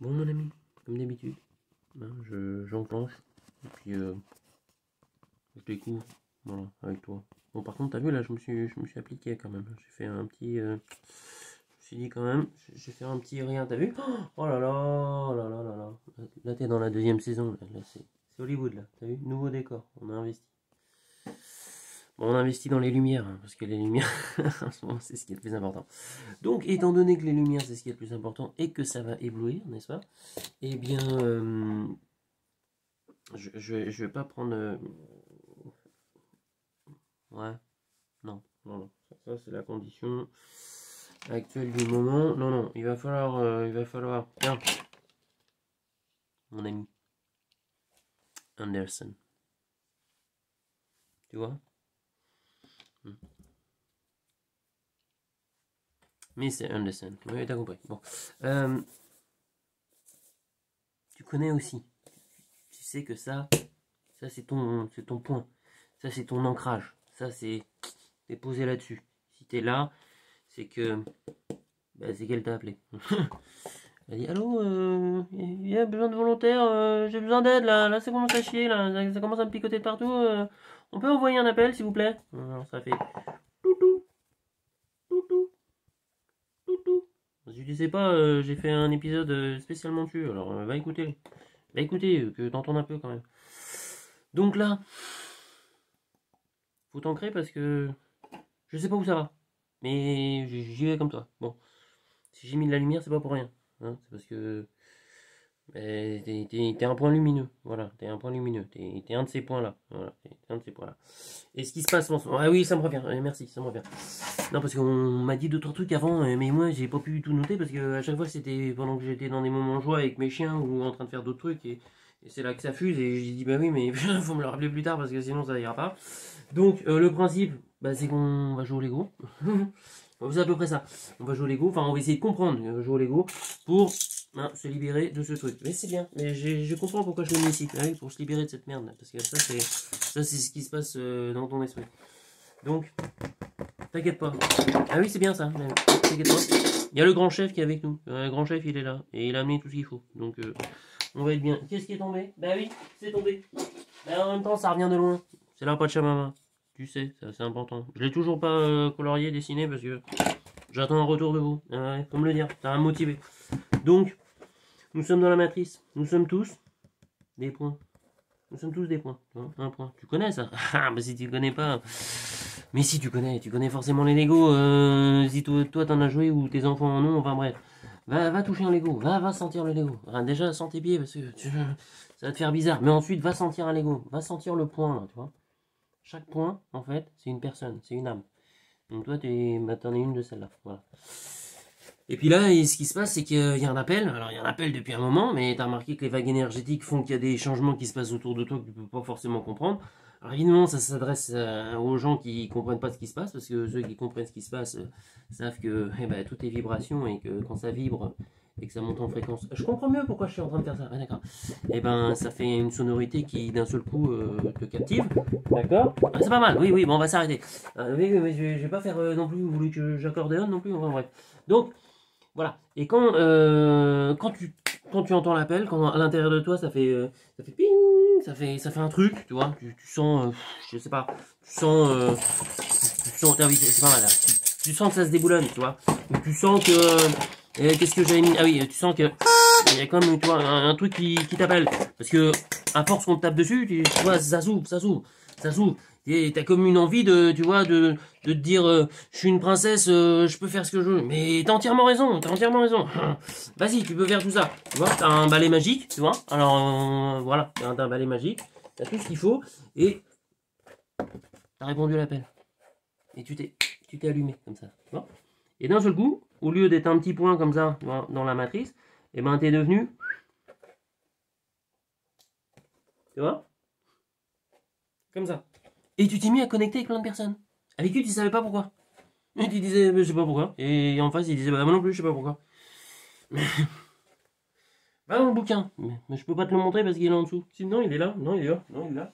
Bon mon ami, comme d'habitude, j'enclenche et puis je découvre, voilà, avec toi. Bon par contre t'as vu là, je me suis appliqué quand même. J'ai fait un petit, je me suis dit quand même, j'ai fait un petit rien, t'as vu? Oh là là, oh là là là là. Là t'es dans la deuxième saison, là c'est Hollywood là, t'as vu? Nouveau décor, on a investi. Bon, on investit dans les lumières, hein, parce que les lumières, en ce moment, c'est ce qui est le plus important. Donc, étant donné que les lumières, c'est ce qui est le plus important, et que ça va éblouir, n'est-ce pas? Eh bien, je vais pas prendre... ouais, non, non, non. Ça c'est la condition actuelle du moment. Non, non, il va falloir... Tiens, mon ami, Anderson. Tu vois? Mais c'est Anderson. Oui, t'as compris. Bon. Tu connais aussi. Tu sais que ça c'est ton point. Ça c'est ton ancrage. Ça c'est t'es posé là-dessus. Si t'es là, c'est que c'est qu'elle t'a appelé. Elle dit allô, il y a besoin de volontaires, j'ai besoin d'aide là ça commence à chier ça commence à me picoter de partout. On peut envoyer un appel s'il vous plaît. Alors ça fait toutou toutou toutou. Si tu sais pas, j'ai fait un épisode spécialement dessus. Alors va écouter, que t'entends un peu quand même. Donc là, faut t'ancrer parce que je sais pas où ça va, mais j'y vais comme toi. Bon, si j'ai mis de la lumière, c'est pas pour rien. Hein, c'est parce que t'es un point lumineux. Voilà, t'es un point lumineux. T'es un de ces points-là. Voilà, t'es un de ces points-là. Et ce qui se passe en ce moment... Ah oui, ça me revient. Merci, ça me revient. Non, parce qu'on m'a dit d'autres trucs avant, mais moi, j'ai pas pu tout noter parce que à chaque fois, c'était pendant que j'étais dans des moments de joie avec mes chiens ou en train de faire d'autres trucs. Et c'est là que ça fuse. Et j'ai dit, bah oui, mais faut me le rappeler plus tard parce que sinon, ça ira pas. Donc, le principe, c'est qu'on va jouer au Lego. C'est à peu près ça. On va jouer au Lego. Enfin, on va essayer de comprendre jouer au Lego pour se libérer de ce truc. Mais c'est bien. Mais je comprends pourquoi je le mets ici. Oui, pour se libérer de cette merde. Là, parce que ça, c'est ce qui se passe dans ton esprit. Donc, t'inquiète pas. Ah oui, c'est bien ça. T'inquiète pas. Il y a le grand chef qui est avec nous. Le grand chef, il est là. Et il a amené tout ce qu'il faut. Donc, on va être bien. Qu'est-ce qui est tombé? Bah oui, c'est tombé. Mais en même temps, ça revient de loin. C'est la Pachamama. Tu sais, c'est important. Je l'ai toujours pas colorié, dessiné, parce que j'attends un retour de vous. Ouais, faut me le dire, ça va me motiver. Donc, nous sommes dans la matrice. Nous sommes tous des points. Nous sommes tous des points. Un point. Tu connais ça? Ah, bah si tu connais pas... Mais si tu connais forcément les Lego. Si toi t'en as joué ou tes enfants en ont, enfin bref. Va toucher un Lego, va sentir le Lego. Enfin, déjà, sens tes pieds, parce que ça va te faire bizarre. Mais ensuite, va sentir un Lego. Va sentir le point, là, tu vois. Chaque point, en fait, c'est une personne, c'est une âme. Donc toi, t'en es une de celles-là. Voilà. Et puis là, ce qui se passe, c'est qu'il y a un appel. Alors, il y a un appel depuis un moment, mais t'as remarqué que les vagues énergétiques font qu'il y a des changements qui se passent autour de toi que tu peux pas forcément comprendre. Alors évidemment, ça s'adresse aux gens qui comprennent pas ce qui se passe, parce que ceux qui comprennent ce qui se passe savent que tout est vibration et que quand ça vibre et que ça monte en fréquence. Je comprends mieux pourquoi je suis en train de faire ça. Ah, d'accord. Et ça fait une sonorité qui d'un seul coup te captive. D'accord. Ah, c'est pas mal. Oui, oui. Bon, on va s'arrêter. Mais je vais pas faire non plus. Vous voulez que j'accordéonne non plus. Enfin, bref. Donc voilà. Et quand tu entends l'appel, quand à l'intérieur de toi ça fait ping. Ça fait un truc, tu vois, tu sens, je sais pas, tu sens, oui, c'est pas mal, là. Tu sens que ça se déboulonne, tu vois, ou tu sens que, qu'est-ce que j'avais mis, ah oui, tu sens que, il y a quand même, tu vois, un truc qui t'appelle, parce que, à force qu'on te tape dessus, tu vois, ça s'ouvre, et t'as comme une envie tu vois, de te dire, je suis une princesse, je peux faire ce que je veux. Mais t'as entièrement raison. Vas-y, tu peux faire tout ça. Tu vois, t'as un balai magique, tu vois. Alors, voilà, t'as un balai magique. T'as tout ce qu'il faut. Et t'as répondu à l'appel. Et tu t'es allumé, comme ça. Tu vois. Et d'un seul coup, au lieu d'être un petit point comme ça, tu vois, dans la matrice, et t'es devenu... Tu vois, comme ça. Et tu t'es mis à connecter avec plein de personnes. Avec qui tu savais pas pourquoi. Et tu disais, je sais pas pourquoi. Et en face, il disait, bah moi non plus, je sais pas pourquoi. Va dans le bouquin. Mais je peux pas te le montrer parce qu'il est là en dessous. Non, il est là. Non, il est là. Non, il est là.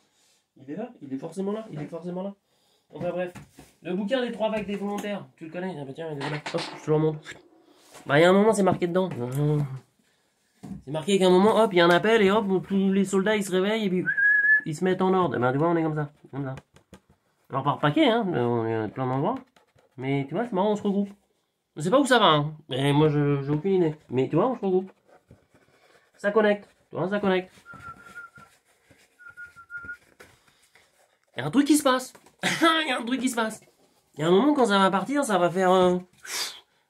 Il est là. Il est forcément là. Enfin bref. Le bouquin des 3 vagues des volontaires. Tu le connais? Ah bah tiens, il est là. Hop, je te le remonte. Bah il y a un moment, c'est marqué dedans. C'est marqué qu'à un moment, hop, il y a un appel et hop, tous les soldats ils se réveillent et puis ils se mettent en ordre. Ben, tu vois, on est comme ça. Comme ça. Alors par paquet, hein, on est plein d'endroits. Mais tu vois, c'est marrant, on se regroupe. Je sais pas où ça va, hein. Mais moi, j'ai aucune idée. Mais tu vois, on se regroupe. Ça connecte. Tu vois, ça connecte. Il y a un truc qui se passe. Il y a un truc qui se passe. Il y a un moment, quand ça va partir, ça va faire...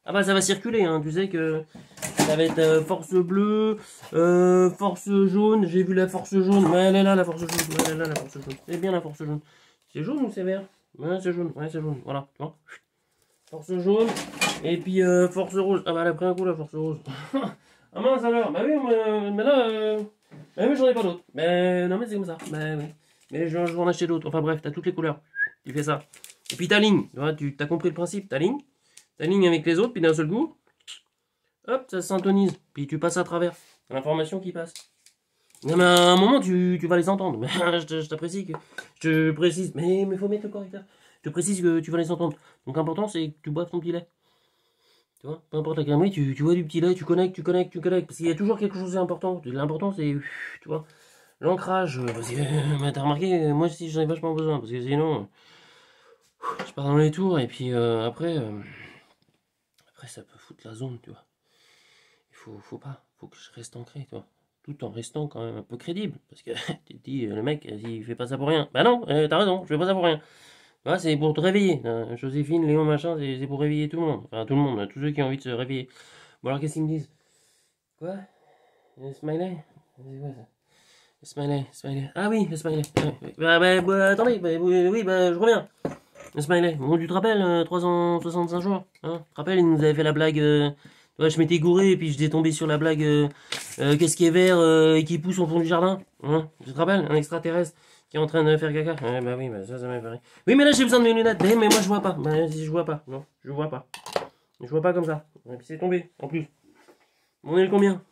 Ah bah, ça va circuler, hein. Tu sais que ça va être force bleue, force jaune. J'ai vu la force jaune. Ouais, elle est là, la force jaune. Ouais, elle est là, la force jaune. C'est bien, la force jaune. C'est jaune ou c'est vert? Ouais, c'est jaune. Ouais, c'est jaune. Voilà, tu vois. Force jaune. Et puis, force rose. Ah bah, elle a pris un coup, la force rose. Ah mince alors. Bah oui, mais là... Bah oui, j'en ai pas d'autres. Mais non, mais c'est comme ça. Bah oui. Mais je vais en acheter d'autres. Enfin bref, t'as toutes les couleurs. Tu fais ça. Et puis ta ligne. Tu vois, t'as compris le principe. Ta ligne avec les autres, puis d'un seul coup, hop, ça se syntonise. Puis tu passes à travers. L'information qui passe. Non, mais à un moment, tu vas les entendre. Je t'apprécie que. Je te précise. Mais faut mettre le correcteur. Je te précise que tu vas les entendre. Donc l'important, c'est que tu boives ton petit lait. Tu vois, peu importe la gamme, tu vois du petit lait, tu connectes. Parce qu'il y a toujours quelque chose d'important. L'important, c'est, tu vois, l'ancrage. Parce que, t'as remarqué, moi aussi, j'en ai vachement besoin. Parce que sinon, je pars dans les tours. Et puis après, ça peut foutre la zone, tu vois. Il faut que je reste ancré, tu vois. Tout en restant quand même un peu crédible. Parce que tu te dis, le mec, il fait pas ça pour rien. Bah non, t'as raison, je fais pas ça pour rien. Ouais, c'est pour te réveiller. Joséphine, Léon, machin, c'est pour réveiller tout le monde. Enfin, tout le monde, tous ceux qui ont envie de se réveiller. Bon, alors, qu'est-ce qu'ils me disent? Quoi? Le smiley? C'est quoi ça? Le smiley. Ah oui, le smiley. Attendez, oui, je reviens. Le smiley. Bon, tu te rappelles, 365 jours, hein? Tu te rappelles, il nous avait fait la blague, ouais, je m'étais gouré et puis j'étais tombé sur la blague, qu'est-ce qui est vert et qui pousse au fond du jardin? Hein? Tu te rappelles? Un extraterrestre qui est en train de faire caca. Ouais, bah oui, ça m'a fait rire. Oui, mais là j'ai besoin de mes lunettes. Mais moi je vois pas. Bah, si je vois pas. Non, je vois pas. Je vois pas comme ça. Et puis c'est tombé, en plus. On est le combien?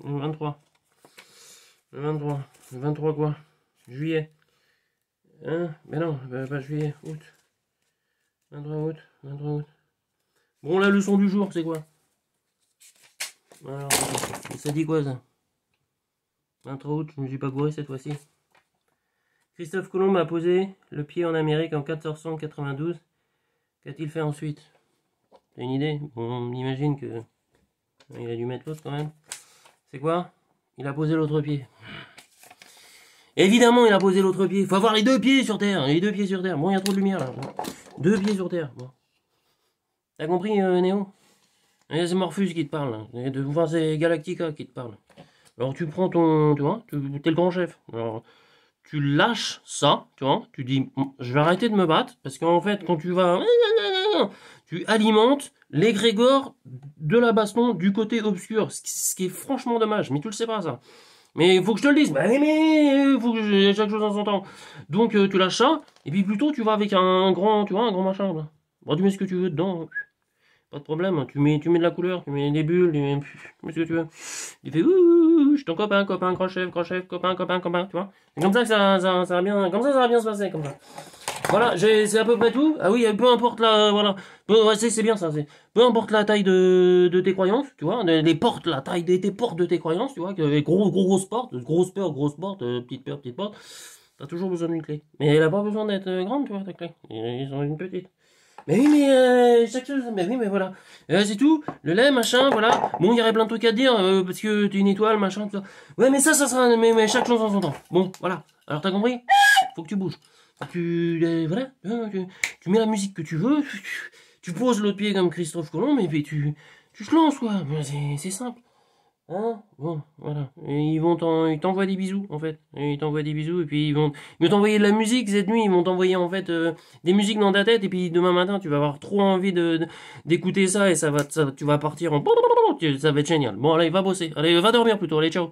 Le 23. Le 23. Le 23 quoi? Juillet. Hein? Mais non, pas juillet. Août. 23 août. 23 août. Bon, la leçon du jour, c'est quoi? Alors, ça dit quoi ça? 23 août, je me suis pas gouré cette fois-ci. Christophe Colomb a posé le pied en Amérique en 1492. Qu'a-t-il fait ensuite? T'as une idée? On imagine que il a dû mettre l'autre quand même. C'est quoi? Il a posé l'autre pied. Évidemment, il a posé l'autre pied. Il faut avoir les deux pieds sur Terre. Les deux pieds sur Terre. Bon, il y a trop de lumière là. Deux pieds sur Terre. Bon. T'as compris, Néo? C'est Morpheus qui te parle. Enfin, c'est Galactica qui te parle. Alors, tu prends ton... Tu vois, t'es le grand chef. Alors, tu lâches ça, tu vois, tu dis, je vais arrêter de me battre, parce qu'en fait, quand tu vas, tu alimentes l'égrégore de la baston du côté obscur, ce qui est franchement dommage, mais tu le sais pas, ça. Mais il faut que je te le dise, bah oui, mais faut que j'ai chaque chose en son temps. Donc, tu lâches ça, et puis plutôt, tu vas avec un grand, tu vois, un grand machin, là. Bon, tu mets ce que tu veux dedans, pas de problème, tu mets de la couleur, tu mets des bulles, tu mets ce que tu veux. Il fait ouh, je suis ton copain, grand chef, copain, tu vois. C'est comme ça que ça va bien, comme ça va bien se passer, comme ça. Voilà, c'est à peu près tout. Ah oui, peu importe la, voilà. C'est bien ça, peu importe la taille de tes croyances, tu vois, les portes, la taille des portes de tes croyances, tu vois, que grosses portes, grosse peur, petite porte, t'as toujours besoin d'une clé. Mais elle a pas besoin d'être grande, tu vois, ta clé. Ils ont une petite. Mais oui, mais chaque chose, mais oui, mais voilà. C'est tout, le lait, machin, voilà. Bon, il y aurait plein de trucs à te dire, parce que t'es une étoile, machin, tout ça. Ouais, mais ça sera, mais chaque chose en son temps. Bon, voilà. Alors, t'as compris? Faut que tu bouges. Voilà, tu mets la musique que tu veux, tu poses l'autre pied comme Christophe Colomb, mais puis tu te lances, quoi. C'est simple. Hein? Bon, voilà. Et ils t'envoient des bisous, en fait. Et ils t'envoient des bisous, et puis ils vont t'envoyer de la musique cette nuit. Ils vont t'envoyer, en fait, des musiques dans ta tête, et puis demain matin, tu vas avoir trop envie d'écouter ça, et tu vas partir en... Ça va être génial. Bon, allez, va bosser. Allez, va dormir plutôt. Allez, ciao.